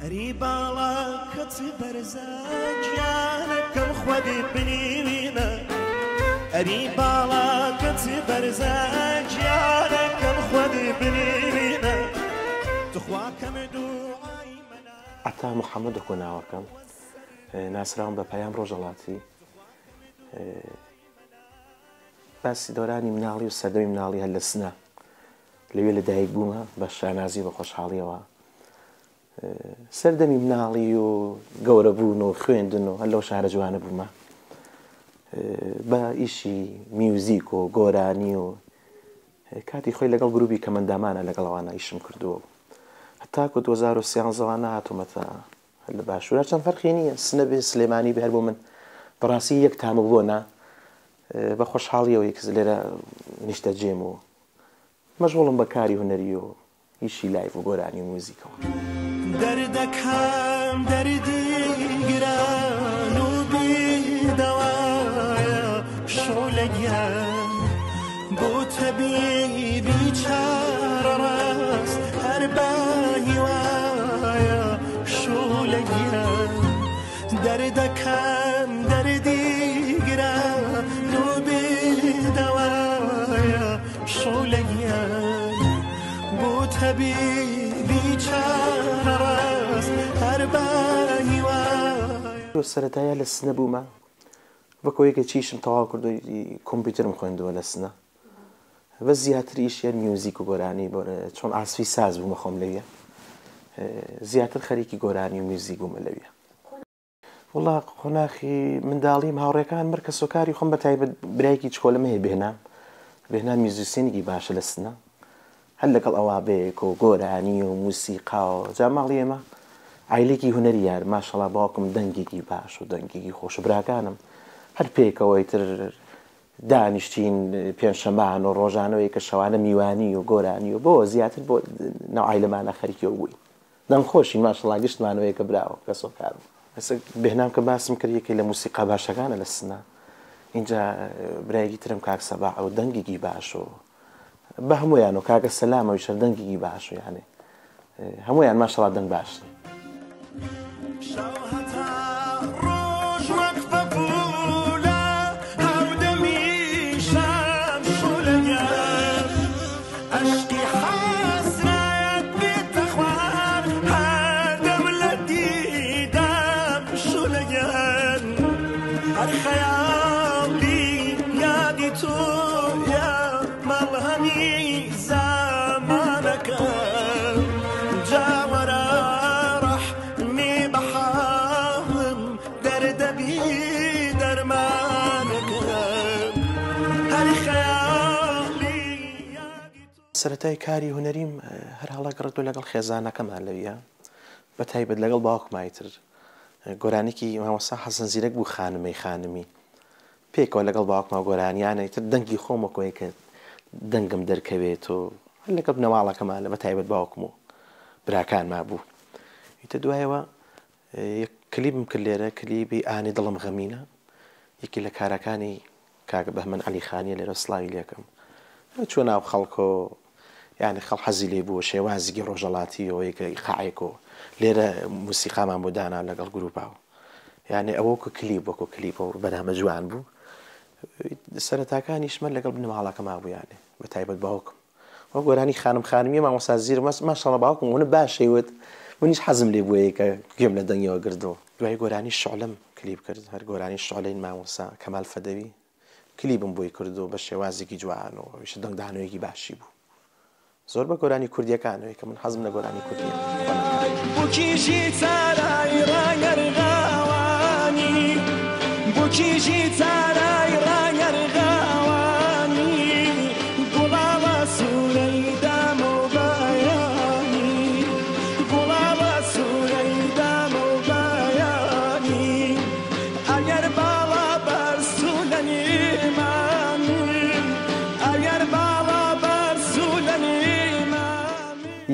ريبالا كتبرزا جانك الخودي بنينا ريبالا كتبرزا جانك الخودي بنينا تخواك مدوعي منا عتا محمد كنا وكم ناسران بپیام روجلاتی بس دورانی منالی و سردمی منالی هل السنة لوی لدایک بوما باش شانازی و خوشحالی و سردمی منالی و گوربون و خویندن و هلو شهر جوانه بوما با ایشی میوزیک و گورانی و کاتی خوی لگل گروبی کمندامانه لگل وانا ایشم کردو حتی که 2013 وانا هاتو متا هل باشورا چند فرقی نیه سنه به سلیمانی به هر بومن براسی یک تامو بونا با خوشحالی و یک زلیره نشته جیمو مشغولم بکاری هنری و ایشی لایف و گورانی و موزیک دردك هم دردي قران وبدوايا شوليا بو تبيبي شار راس هرباي وايا شوليا دردك هم دردي قران وبدوايا شوليا بو تبيبي شار سەرەتایە لە سنە بوومە بەکۆیەکە چیشم تەواو کردو کۆمپیوتەرم خوێندووە لە سنە بە زیاتر ئیشیان میوزیک و گۆرانی چۆن ئاسفی ساز بوومە خۆم لەویە زیاتر خەریکی گۆرانی و میوزیک بوومە لەویە وڵا قۆناخی منداڵیم هاوڕێکان مەر کەسۆکاری خۆم بە تایبەت برایەکی چکۆلەمە هەیە بێهنام میوزیسیێنێکی باشە لە سنە هەر لەگەڵ ئەوا بێک و گۆرانی و موسیقا و جا ماڵی ئێمە عیلێکی هونەری یار ماشەڵا باوکم دەنگێکی باش و دەنگێکی خۆش و براکانم هەر پێکەوەی تر دانیشتین پێنجشەمبان و ڕۆژانەوەی کە شەوانە میوانی و گۆرانی و بۆ زیاتر بۆ ناو عیلەمانە خەریکەوە بووین دەمخۆشین ماشەڵا گشتمانەوەی کە براوە کەسۆکارم بێهنام کە باسم کرد یەکێک لە موسیقا باشەکانە لە سنە اینجا برایەکی ترم کاک سەباح و دەنگێکی باش و بە هەمویان و کاکە سەلامەوی شەر دەنگێکی باش و یانێ هەمویان ماشەڵا دەنگ باشن سەرەتای کاری هونەریم هەر هەڵەگەڕێتەوە لەگەڵ خێزانەکەمان لەویە بە تایبەت لەگەڵ باوکمایتر گۆرانێکی مامۆستا حەسەن زیرەک بوو خانمی پێکەوە لەگەڵ باوکما گۆرانیانە تر دەنگی خۆمەکۆی کە دەنگم دەرکەوێت و هەر لەگەڵ بنەماڵەکەمان لە بە تایبەت باوکم و براکانما بوو ئیتر دوایەوە یەک کلیبم کرد لێرە کلیبی ئانی دڵم غەمینە یەکی لە کارەکانی کاکە بەهمەن عەلیخانیە لێرە سڵاوی لێکەم چۆن ناو خەڵکۆ یعنی خەڵ حەزی لێ بووە شێوازێکی ڕۆژەڵاتیەوە یەکە ئیقاعێک و لێرە موسیقامان بۆ دانا لەگەڵ گروپاوە یعنی ئەوە وەکو کلیپ وەکو کلیپە و بەرهەمە جوان بوو سەرەتاکانیشمە لەگەڵ بنەماڵەکەما بوو یانێ بە تایبەت باوکم وە گۆرانی خانمیە مامۆستا زیرە ماشەڵڵا باوکم ونە باشەیوت منیش حەزم لێ بووە کە گوێم لە دەنگیەوە گردەوە دوای گۆرانی شعلەم کلیپ کرد هەر گۆرانی شعلەی مامۆستا کەمال فەدەوی کلیبم بۆی کردو بە شێوازێکی جوان و هەمیشە دەنگدانەوەیەکی باشی بوو زۆر بە گۆرانی کوردیەکانەوەی کە من حەزم لە گۆرانی کوردیە بوکیژی چارای ڕاگەرغاوانی بوکیژی چارای ڕاگەرغاوانی گوڵاوە سوورەی دامە و بایانی گوڵاوە سوورەی دامە و بایانی ئەگەر باڵا بەرسوولەنی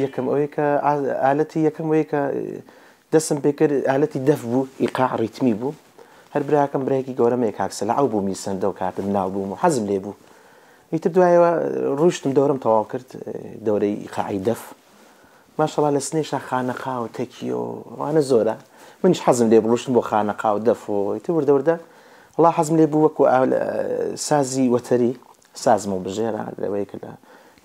یەکەم ئەوەی کە ئالەتی یەکەم ئەوەی کە دەستم پێ کرد ئالەتی دەف بوو ئیقاع ڕیتمی بوو هەر براکەم برایەکی گەورەمەیە کاکسە لە ئەو بوو میسەندە و کاتم ناو بووم و حەزم لێ بوو ئیتر دوایەوە ڕوشتم دەورم تەواو کرد دەورەی ئیقاعی دەف ماشەڵڵا لە سنێشە خانەقا و تەکیۆ وانە زۆرە منیش حەزم لێ بڕۆشتم بۆ خانەقا و دەفۆ ئیتر وردە وەڵا حەزم لێ بوو وەکو سازی وەتەری سازمە و بژێرە لەوەی کە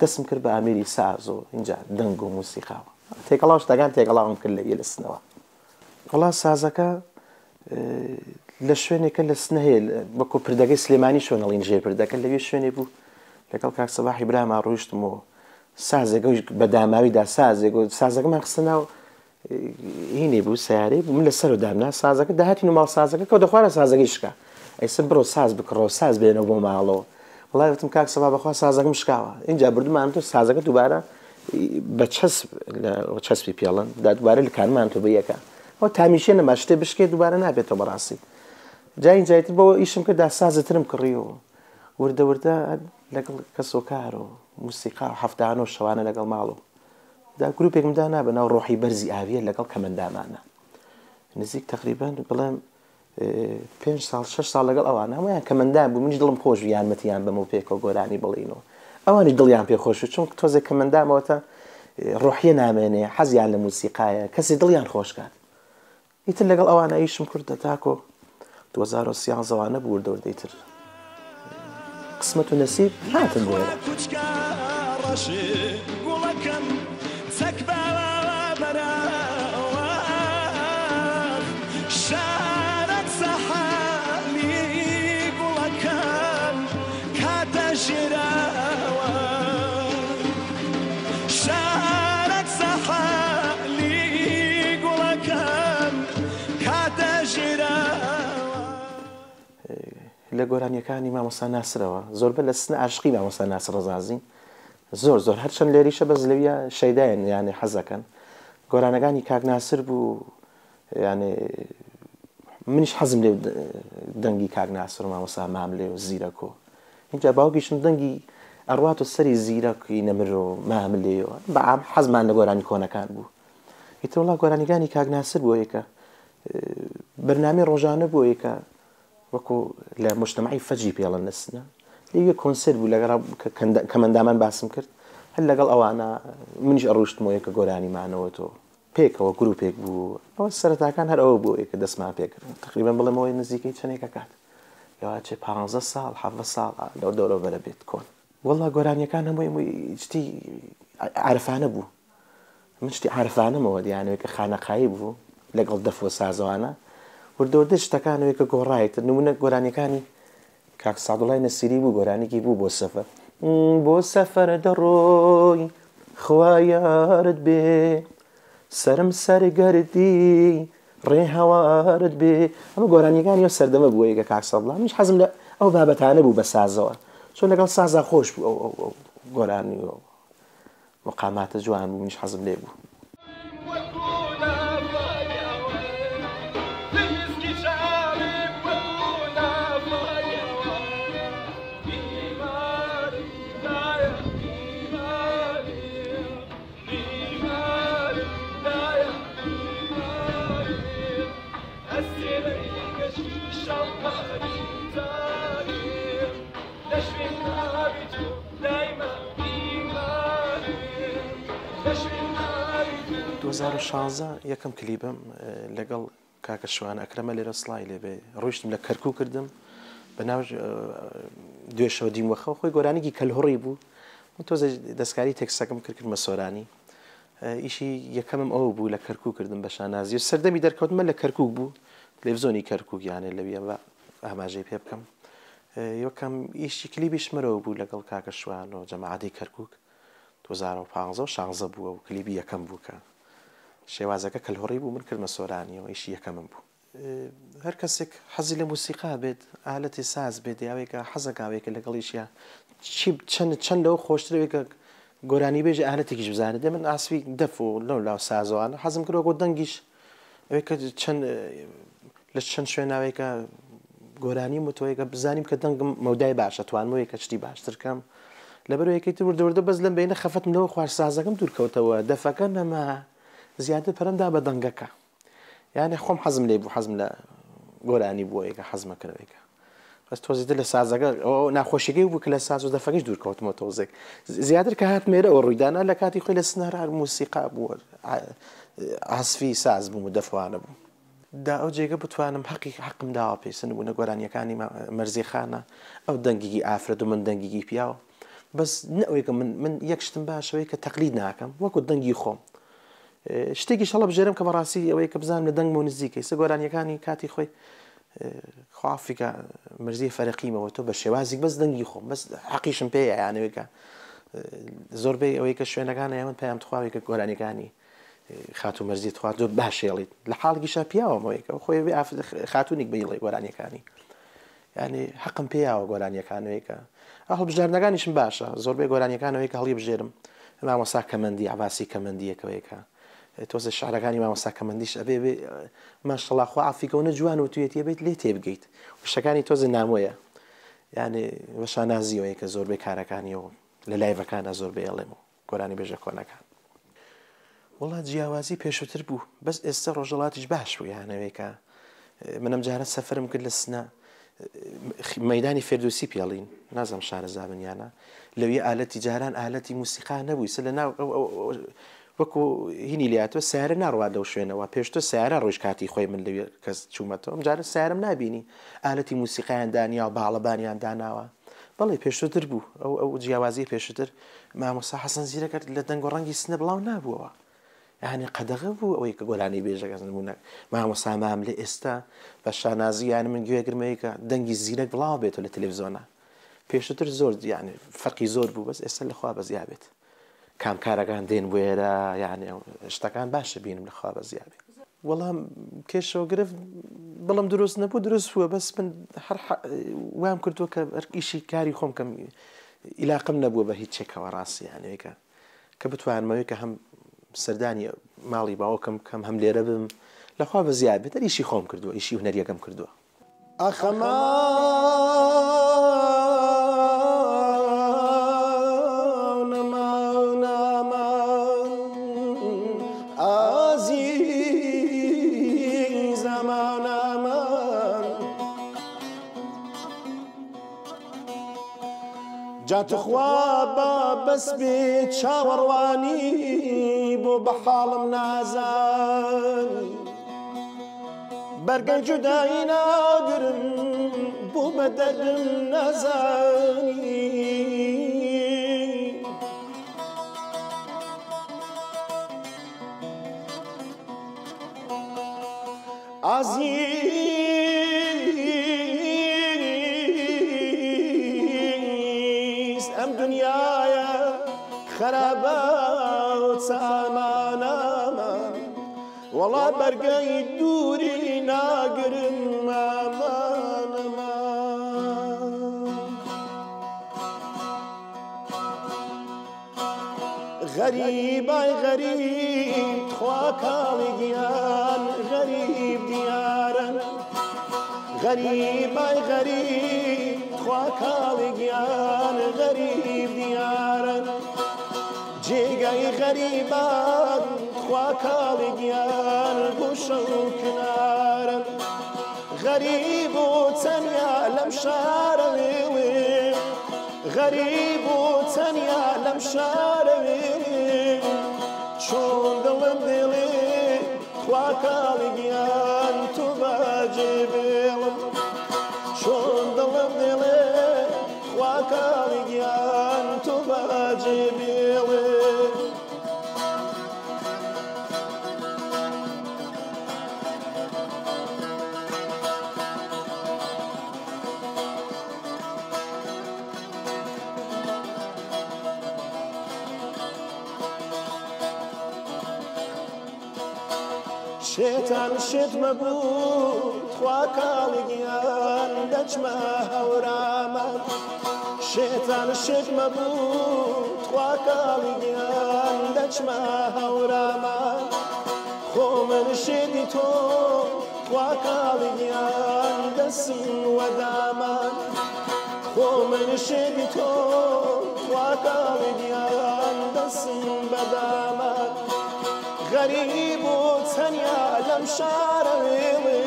دەستم کرد بە ئامێری ساز و اینجا دەنگ و موسیقاوە تێکەڵاو شتەکان تێکەڵاوم کرد لە لە سنەوە وەڵا سازەکە لە شوێنێکە لە سنە هەیە وەکو پردەکەی سلێمانی شوێنەڵین ژێر پردەکە لەوێ شوێنێ بوو لەگەڵ کاک سەباحی براما ڕۆیشتم و سازێک بە داماویدا سازێک و سازەکەمان خستە ناو هینێ بوو سیارەی بوو من لەسەر و دامنا سازەکە داهاتی و ماڵ سازەکە کە دەخوارە سازەکەی شکا ئەیسم بڕۆ ساز بکڕۆ ساز بێنەوە بۆ ماڵەوە وڵای وتم کاک سەبا بەخوا سازەکەم شکاوە اینجا بردومان تۆ سازەکە دووبارە بە چەسپی پێڵن دووبارە لکانمان تۆ بە یەکە ئەو تامیشێ نەما شتێ بشکێ دووبارە نابێتەوە بەڕاستی جا اینجایتر بۆ ئیشم کرد دا سازترم کڕیەوە وردە لەگەڵ کەسۆکار و موسیقا و هەفتانە و شەوانە لەگەڵ ماڵ و دا گروپێکم دانا بەناو ڕۆحی بەرزی ئاویە لەگەڵ کەمەندامانە نزیک تقریبان بڵێم 5 ساڵ 6 ساڵ لەگەڵ ئەوانە هەموویان کەمەندان بوو منیش دڵم خۆش یارمەتیان بەم و پێکەوە گۆرانی بڵینەوە ئەوانی دڵیان پێ خۆش چونکە تۆزێک کەمەندامەوەتە ڕۆحیە نامێنێ حەزیان لە موسیقایە کەسی دڵیان خۆشکات ئیتر لەگەڵ ئەوانە ئیشم کردە تاکۆ 2013 وانە بوو وردەوردەیتر قسمت و نەسیب هاتن بۆێرە لە گۆرانیەکانی مامۆستا ناسرەوە زۆربە لە سنە عاشقی مامۆستا ناسر ڕەزازین زۆر هەرچەند لێریشە بەس لەویە شەیدایان یانێ حەزەکەن گۆرانەکانی کاک ناسر بوو یانێ منیش حەزم لێ دەنگی کاک ناسر و مامۆستا ماملێ و زیرەکۆ اینجا باوکیشم دەنگی ئەڕوات و سەری زیرەکی نەمر و ماملێ و بەعام حەزمان لە گۆرانی کۆنەکان بوو ئیتر وڵا گۆرانیەکانی کاک ناسر بۆ یەکە بەرنامەی ڕۆژانە بۆ یەکە وەکو لە مجتەمەعی فەجی پێڵەن لەسنە لێوێ کۆنسێرت بوو لەگەڵ کەمەندامان باسم کرد هەر لەگەڵ ئەوانە منیش ئەڕۆشتمەوە کە گۆرانیمانەوە تۆ پێکەوە گروپێک بوو ئەوە سەرەتاکان هەر ئەوە بوو کە دەستمان پێکرد تقریبان بڵێمەوەی نزیکەی چەندێکە کات لەواچێ 15 ساڵ 7 ساڵ لەو دەورەبەرە بێت کۆن وەڵا گۆرانیەکان هەمووی شتی عارفانە بوو من شتی عارفانەمەوە دیانەوەی کە خانەقایی بوو لەگەڵ دەف و سازەوانە وردەوردە شتەکانەوەی کە گۆڕایتر نمونە گۆرانیەکانی کاک سەعدوڵای نەسیری بوو گۆرانێکی بوو بۆ سەفەر بۆ سەفەر دەڕۆی خوا یارت بێ سەرم سەرگەردی ڕێ هەوارت بێ ئەمە گۆرانیەکانی ئەو سەردەمە بووە کە کاک سەعدوڵا منیش حەزم لە ئەو بابەتانە بوو بە سازەوە چۆن لەگەڵ سازا خۆش بوو ئەو گۆرانی و مقاماتە جوان بوو منیش حەزم لێ بوو یەکەم کلیبم لەگەڵ کاکە شوان ئەکرەمە لێرە سڵای لێبێ ڕۆیشتم لە کەرکوو کردم بەناو دوێشەوە دیموەخەوە خۆی گۆرانێکی کەلهوڕی بوو تۆزە دەستکاری تێکسەکەم کردمە سۆرانی ئیشی یەکەمم ئەوە بوو لە کەرکوو کردم بە شانازی و سەردەمی دەرکەوتمە لە کەرکوو بوو تلێڤزۆنی کەرکوو یانێ لەویە بە ئاماژەی پێ بکەم یەکەم ئیشی کلیبیش مرەوە بوو لەگەڵ کاکە شوان و جەماعەتی کەرکووک 2015 و 16 بووە و کلیبی یەکەم بوو کە شێوازەکە کەلهوڕی بوو من کردمە سۆرانیەوە ئیشی یەکەمم بوو هەر کەسێک حەزی لە موسیقا بێت ئالەتی ساز بێت یاوێکە حەزەکاوێکە لەگەڵیشیە چەند لەو خۆشترەوێکە گۆرانی بێژە ئالەتێکیش بزانێت دێ من ئاسوی دەف و لەو لاو سازەوانە حەزم کردەوە بۆ دەنگیش ئەوەیە لە چەند شوێناوێکە گۆرانی وتۆیەکە بزانیم کە دەنگم مەودای باشە توانمەوەیەکە شتی باشترکەم لەبەرەوەیەکەی تر وردەوردە بەس لەم بینە خەفەتم لەوە خوار سازەکەم دوورکەوتەوە دەفەکە نەما زیاتر پەرەمدا بە دەنگەکە یانێ خۆم حەزم لێ بوو حەزم لە گۆرانی بووە یەکە حەزمە کردەوەیکە بەس تۆزیتر لە سازەکە ئەو ناخۆشیەکەی بوو کە لە ساز و دەفەکەش دوور کەوتمەوە تۆزێک زیاتر کە هات مێرە ئەو ڕوویدانە لە کاتی خۆی لە سنەر موسیقا بووە عاسفی ساز بووم و دەفوانە بوو دا ئەو جێگە بتوانم حەقم داوە پێسن بوونە گۆرانیەکانی مەرزی خانە ئەو دەنگیگی ئافرەت و من دەنگیگی پیاوە بەس نەوەی کە من یەک شتم باشەوەی کە تەقلید ناکەم وەکو دەنگی خۆم شتێکی شەڵە بژێرم کە بەڕاستی ئەوەی کە بزانم لە دەنگ و نزیکەی سە گۆرانیەکانی کاتی خۆی خوافیکە مرزی فەرقیمەوە تۆ بە شێوازی بەس دەنگی خۆم بەس حەقیشم پێیە یانەوەیکە زۆربەی ئەوەی کە شوێنەکانە ئێمە پێیان تخواوی کە گۆرانیەکانی خاتو مەرزی تخوات زۆر باشێڵیت لە حاڵگیشا پیاوەمەوەیکە خۆی خاتونێک بەیڵی گۆرانیەکانی یعنی حەقم پێیاوە گۆرانیەکانەوەیکە هەڵبژاردنەکانیشم باشە زۆربەی گۆرانیەکانەوەی کە هەڵی بژێرم مامۆستا کەمەندی عەباسی کەمەندیەکەوەیەکە تۆزە شعرەکانی مامۆستا کەمەندیش ئەبێ ماشەڵڵا خوا عەفیکەوە نەجوان و توێتی بێت لێ تێبگەیت شتەکانی تۆزە نامۆیە یعنی بەشا نازیەوەی کە زۆربەی کارەکانیەوە لە لایڤەکانە زۆربەی ئەڵێم و گۆرانی بێژە کۆنەکان وڵات جیاوازی پێشووتر بوو بەس ئێستا ڕۆژەڵاتیش باش بوو یانەوەیکە منم جارە سەفرم کرد لە سنە مەدانی فێردوسی پێڵین نازم شارەزابنیانە لەوێ ئالەتی جاران ئالەتی موسیقا نەبووی سە لە ناو وەکو هینی لاتوە سیارە ناڕوا لەو شوێنەوە پێشتۆ سیارە ڕۆژ کاتی خۆی من لەوێ کەس چوومەتەوە جارە سیارم نبینی ئالەتی موسیقایان دانیا و باڵەبانیان داناوە بەڵێ پێشتر بوو ئەو جیاوازی پێشتر مامۆستا حەسەن زیرەکە لە دەنگ و ڕەنگی سنە بڵاو نابووەوە یعنی قەدەغە بوو ئەوەی کە گۆرانی بێژەکەس نمونە مامۆستا مام لێ ئێستا بە شانازییان من گوێگرمەیە کە دەنگی زیرەک بڵاو بێتەوە لە تەلەڤیزۆنە پێشتر زۆر یعنی فەرقی زۆر بوو بەس ئێستا لەخوا بەزیابێت کام کارەکان دێن بۆێرە یعنی شتەکان باشە بینم لەخوا بەزیابێت وەڵام کێشەوە گرفت بەڵام دروست نەبوو دروست بووە بەس من هەر وام کردووە کە ئیشی کاری خۆم کەم ئیلاقم نەبووە بە هیچ چێکەوە ڕاستی یانەیەکە کە بتوانمەوەی کە هەم سەردانی ماڵی باوەکەم کەم هەم لێرە بم لەخوا بەزیابێت ئیشی خۆم کردووە ئیشی هونەریەکەم کردووە ئەخەما جاتخوا بەس بێت چاوەڕوانی بۆ بە حاڵم نازانی بەرگەی جودایی ناگرم بۆ بە دەردم نازانی ئەم دنیاە خەرابە و چامانەمە وەڵا بەرگەی دووری ناگرم ئامانەمە غەریبای غەریب خوا کاڵی گیان غەریب دیارن غەریبای غەریب خوا کاڵی گیان غەریب دیارن جێگای غەریبان خوا کاڵی گیان گوشە و کنارن غەریب و چەنیا لەم شارە وێ غەریب و چەنیا لەم شارە وێ چۆن دڵم دڵێ خوا کاڵی گیان تو باجێ بێڵم چۆن دڵم دڵێ خوا کاڵی گیان تو باجێ بێڵێ شێتان شێتمە بوو خوا کاڵی گیان دەچمە هەورامان شێتان شێتمە بوو خوا کاڵی گیان دەچمە هەورامان خۆ من شێدی تۆ خوا کاڵی گیان دەسم وەدامان خۆ من شێدی تۆ خوا کاڵی گیان دەسم بەدامان غەریب و چەنیا لەم شارە وێڵێ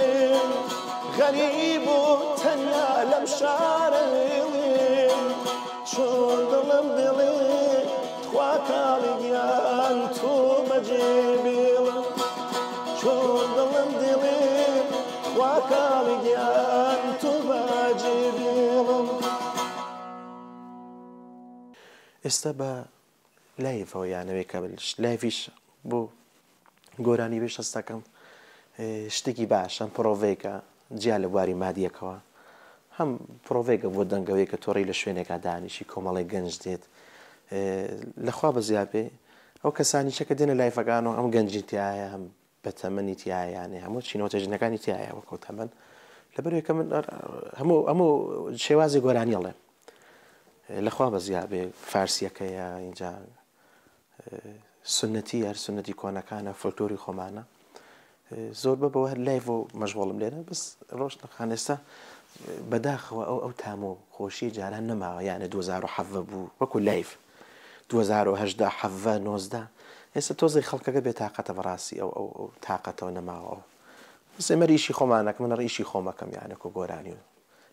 غريب وتنيا لم شاري چون دلم دلی تخوا کالیان تو بجیبیل چون دلم دلی تخوا کالیان تو بجیبیل ئێستا بە لایڤەوە یانەوەی کە لایڤیش بۆ گۆرانی بێش هەستەکەم شتێکی باش هەم پرۆڤێکە جیا لە بواری مادیەکەوە هەم پرۆڤێکە بۆ دەنگەوەی کە تۆڕی لە شوێنێکا دانیشی کۆمەڵی گەنج دێت لەخوا بەزیابێ ئەو کەسانی چەکە دێنە لایڤەکانەوە ئەم گەنجی تایە هەم بەتەمەنی تایانێ هەموو چینەوەتەژنەکانی تایە وەکو تەمەن لەبەرەوەی کە من هەموو شێوازی گۆرانی ئەڵێم لەخوا بەزیابێ فارسیەکەیە اینجا سنەتی هەر سنەتی کۆنەکانە فۆلکلۆری خۆمانە زۆر بەوە هەر لایڤ و مەشغوڵم لێرە بەس ڕۆژ نەخان ئێستا بەداخەوە ئەو تامۆ خۆشی جاران نەماوە یانە 2007 بوو وەکو لایڤ 2018 حەڤە 19 ئێستا تۆزی خەڵکەکە بێتاقەتە بەڕاستی ئەو تااقەتەوە نەماوە بەس ئێمە ڕیشی خۆمانەکە منە ڕیشی خۆمەکەم یانەکە گۆرانی و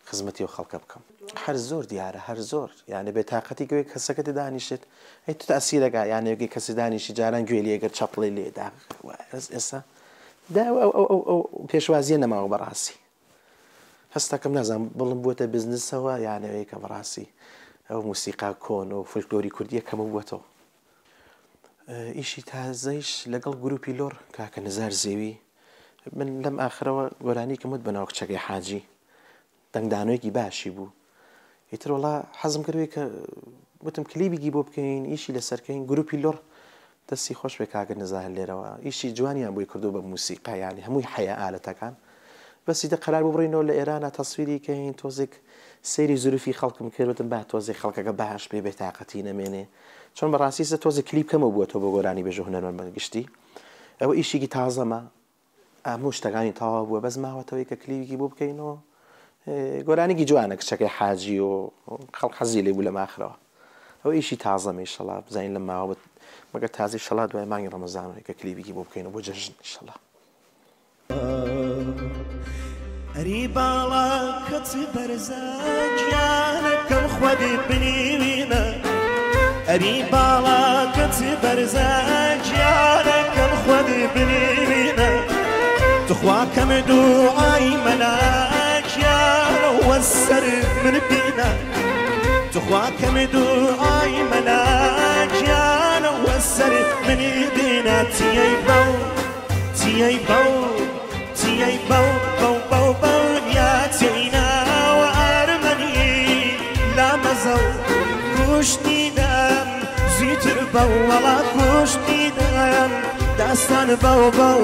خزمەتی و خەڵکە بکەم هەر زۆر دیارە هەر زۆر یانە بێتاقەتی گوێ کەسەکە دانیشت ئەی تو تاسیرەکە یانەیەکی کەسی دانیشی جاران گوێ لێگەر چەپڵی لێدا ئێستا دا ئەو پێشوازیە نەماوە بەڕاستی هەستەکەم نازانم بڵم بووەتە بزنسەوە یانەوەی کە بەڕاستی ئەو موسیقا کۆن و فولکلۆری کوردیە کەمە بووەتەوە ئیشی تازەیش لەگەڵ گروپی لۆر کاکە نزار زێوی من لەم ئاخرەوە گۆرانی کەمت بەناو کچەکەی حاجی دەنگدانۆیەکی باشی بوو ئیتر وڵا حەزم کردوێ کە وتم کلیبێکی بۆ بکەین ئیشی لەسەرکەین گروپی لۆر دەستی خۆش بێ کاکە نزار لێرەوە ئیشی جوانیان بۆی کردو بە موسیقا یانی هەمووی حەیە ئالەتەکان بەسی دە قەرار ببڕینەوە لە ئێرانە تەسویری کەین تۆزێک سەیری زروفی خەڵکم کردوتم با تۆزێک خەڵکەکە باش بێ بێتاقەتی نەمێنێ چۆن بەڕاستی تۆزێک کلیب کەمە بووەتەوە بۆ گۆرانی بێژە هونەرمەند گشتی ئەوە ئیشێکی تازەمە هەموو شتەکانی تەواو بووە بەس ماوەتەوەی کە کلیبێکی بۆ بکەینەوە گۆرانێکی جوانە کچەکەی حاجی و خەڵک حەزی لێ بوو لە ماخرەوە ئەو ئیشی تازەمە ئینشەڵا بزانین لە ماوە مەگەر تازی شەڵا دوای مانگی ڕەمەزانەوەی کە کلیبێکی بۆ بکەینەوە بۆ جەژن ئینشەڵا ئەری باڵا کەچی بەرزە گیانەکەم خودی بنیوینە ئەری باڵا کەچی بەرزە گیانەکەم خودی بنیوینە تخوا کەم دوعای مەلایکیانەوە سەر من بینە تخوا کەم دوعای مەلایکیانەوە سەر منی بینە تیەی بەو تیەی بەو تیەی بەو بەو بەو بەو نیاتیناوە ئەرمەنی لامەزە و کوشتینەم زیتر بەو وەڵا کوشتینەم داستان بەو بەو